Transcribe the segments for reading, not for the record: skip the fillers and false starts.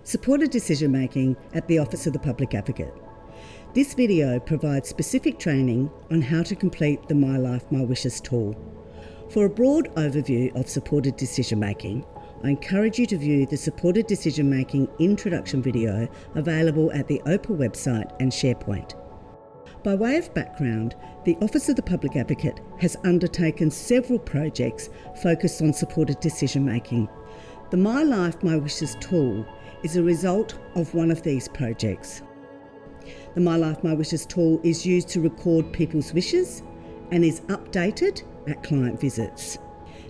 Supported decision making at the Office of the Public Advocate. This video provides specific training on how to complete the My Life, My Wishes tool. For a broad overview of supported decision making, I encourage you to view the supported decision making introduction video available at the OPA website and SharePoint. By way of background, the Office of the Public Advocate has undertaken several projects focused on supported decision making. The My Life, My Wishes tool is a result of one of these projects. The My Life, My Wishes tool is used to record people's wishes and is updated at client visits.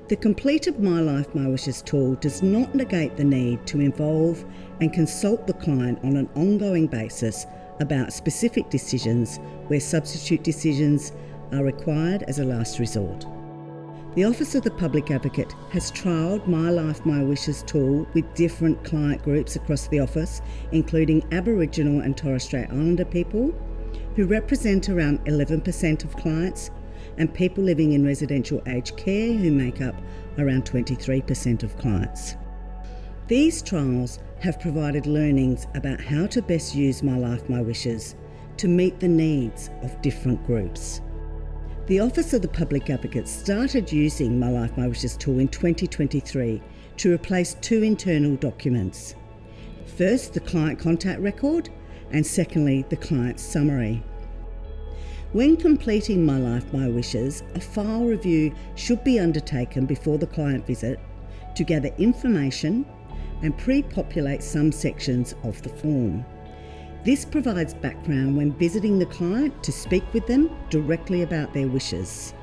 The completed My Life, My Wishes tool does not negate the need to involve and consult the client on an ongoing basis about specific decisions where substitute decisions are required as a last resort. The Office of the Public Advocate has trialled My Life, My Wishes tool with different client groups across the office, including Aboriginal and Torres Strait Islander people, who represent around 11% of clients, and people living in residential aged care, who make up around 23% of clients. These trials have provided learnings about how to best use My Life, My Wishes to meet the needs of different groups. The Office of the Public Advocate started using My Life, My Wishes tool in 2023 to replace two internal documents. First, the client contact record, and secondly, the client summary. When completing My Life, My Wishes, a file review should be undertaken before the client visit to gather information and pre-populate some sections of the form. This provides background when visiting the client to speak with them directly about their wishes.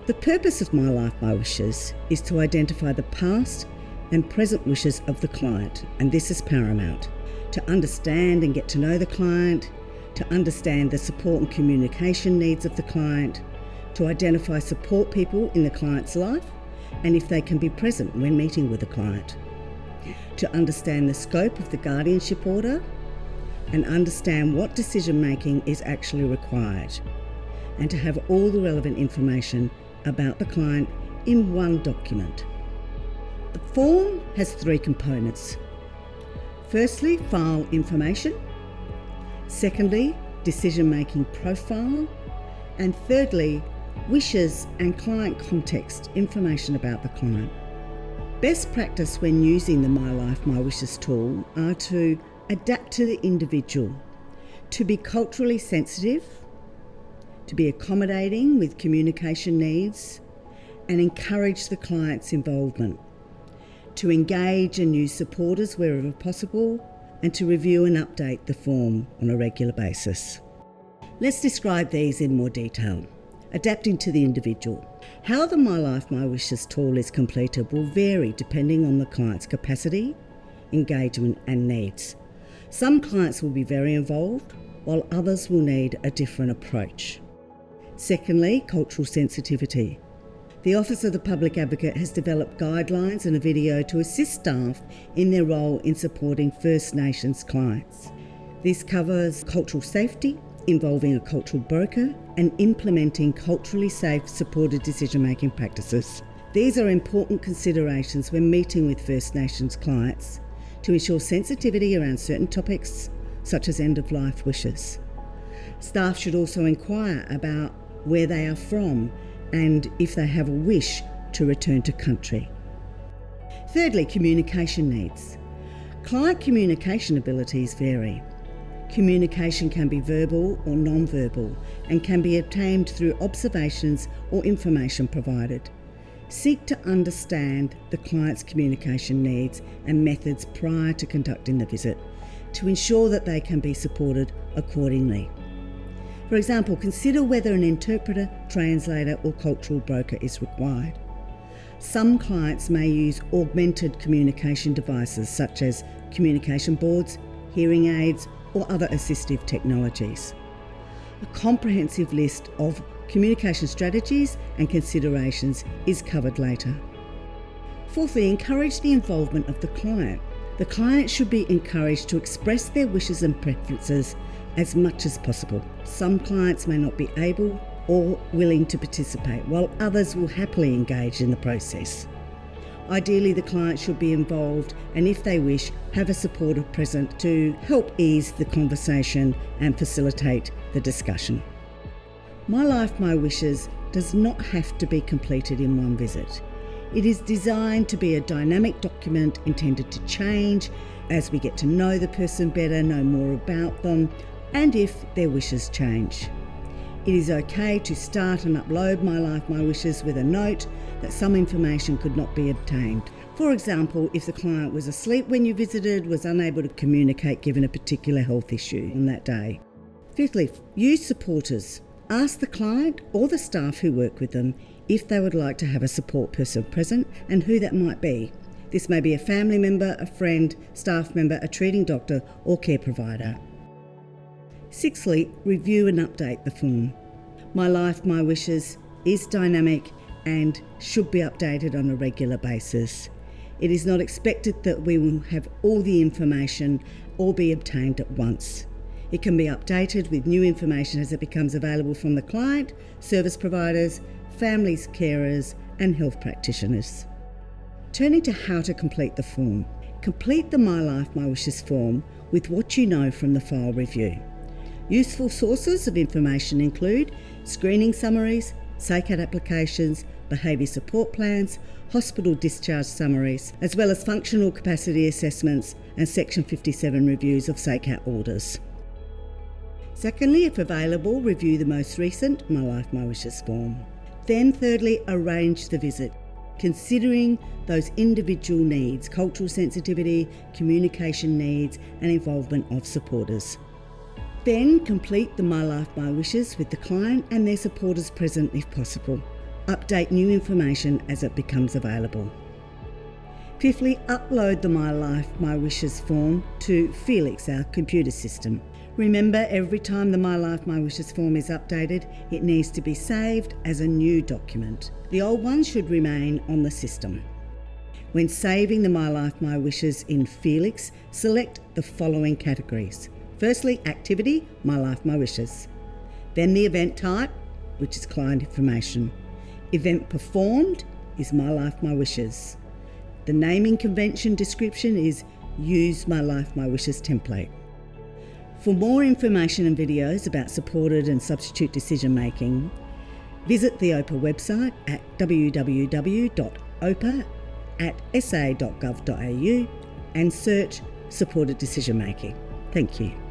The purpose of My Life, My Wishes is to identify the past and present wishes of the client, and this is paramount. To understand and get to know the client, to understand the support and communication needs of the client, to identify support people in the client's life, and if they can be present when meeting with the client. To understand the scope of the guardianship order, and understand what decision making is actually required, and to have all the relevant information about the client in one document. The form has three components. Firstly, file information. Secondly, decision making profile. And thirdly, wishes and client context information about the client. Best practice when using the My Life, My Wishes tool are to adapt to the individual, to be culturally sensitive, to be accommodating with communication needs, and encourage the client's involvement, to engage and use supporters wherever possible, and to review and update the form on a regular basis. Let's describe these in more detail. Adapting to the individual. How the My Life, My Wishes tool is completed will vary depending on the client's capacity, engagement, and needs. Some clients will be very involved, while others will need a different approach. Secondly, cultural sensitivity. The Office of the Public Advocate has developed guidelines and a video to assist staff in their role in supporting First Nations clients. This covers cultural safety, involving a cultural broker, and implementing culturally safe supported decision-making practices. These are important considerations when meeting with First Nations clients to ensure sensitivity around certain topics, such as end-of-life wishes. Staff should also inquire about where they are from and if they have a wish to return to country. Thirdly, communication needs. Client communication abilities vary. Communication can be verbal or non-verbal and can be obtained through observations or information provided. Seek to understand the client's communication needs and methods prior to conducting the visit to ensure that they can be supported accordingly. For example, consider whether an interpreter, translator, or cultural broker is required. Some clients may use augmented communication devices such as communication boards, hearing aids, or other assistive technologies. A comprehensive list of communication strategies and considerations is covered later. Fourthly, encourage the involvement of the client. The client should be encouraged to express their wishes and preferences as much as possible. Some clients may not be able or willing to participate, while others will happily engage in the process. Ideally, the client should be involved and, if they wish, have a supporter present to help ease the conversation and facilitate the discussion. My Life, My Wishes does not have to be completed in one visit. It is designed to be a dynamic document intended to change as we get to know the person better, know more about them, and if their wishes change. It is okay to start and upload My Life, My Wishes with a note that some information could not be obtained. For example, if the client was asleep when you visited, was unable to communicate given a particular health issue on that day. Fifthly, use supporters. Ask the client or the staff who work with them if they would like to have a support person present and who that might be. This may be a family member, a friend, staff member, a treating doctor or care provider. Sixthly, review and update the form. My Life, My Wishes is dynamic and should be updated on a regular basis. It is not expected that we will have all the information or be obtained at once. It can be updated with new information as it becomes available from the client, service providers, families, carers and health practitioners. Turning to how to complete the form. Complete the My Life, My Wishes form with what you know from the file review. Useful sources of information include screening summaries, SACAT applications, behaviour support plans, hospital discharge summaries, as well as functional capacity assessments and Section 57 reviews of SACAT orders. Secondly, if available, review the most recent My Life, My Wishes form. Then thirdly, arrange the visit, considering those individual needs, cultural sensitivity, communication needs and involvement of supporters. Then complete the My Life, My Wishes with the client and their supporters present if possible. Update new information as it becomes available. Fifthly, upload the My Life, My Wishes form to Felix, our computer system. Remember, every time the My Life, My Wishes form is updated, it needs to be saved as a new document. The old one should remain on the system. When saving the My Life, My Wishes in Felix, select the following categories. Firstly, activity, My Life, My Wishes. Then the event type, which is client information. Event performed is My Life, My Wishes. The naming convention description is Use My Life, My Wishes template. For more information and videos about supported and substitute decision making, visit the OPA website at www.opa.sa.gov.au and search supported decision making. Thank you.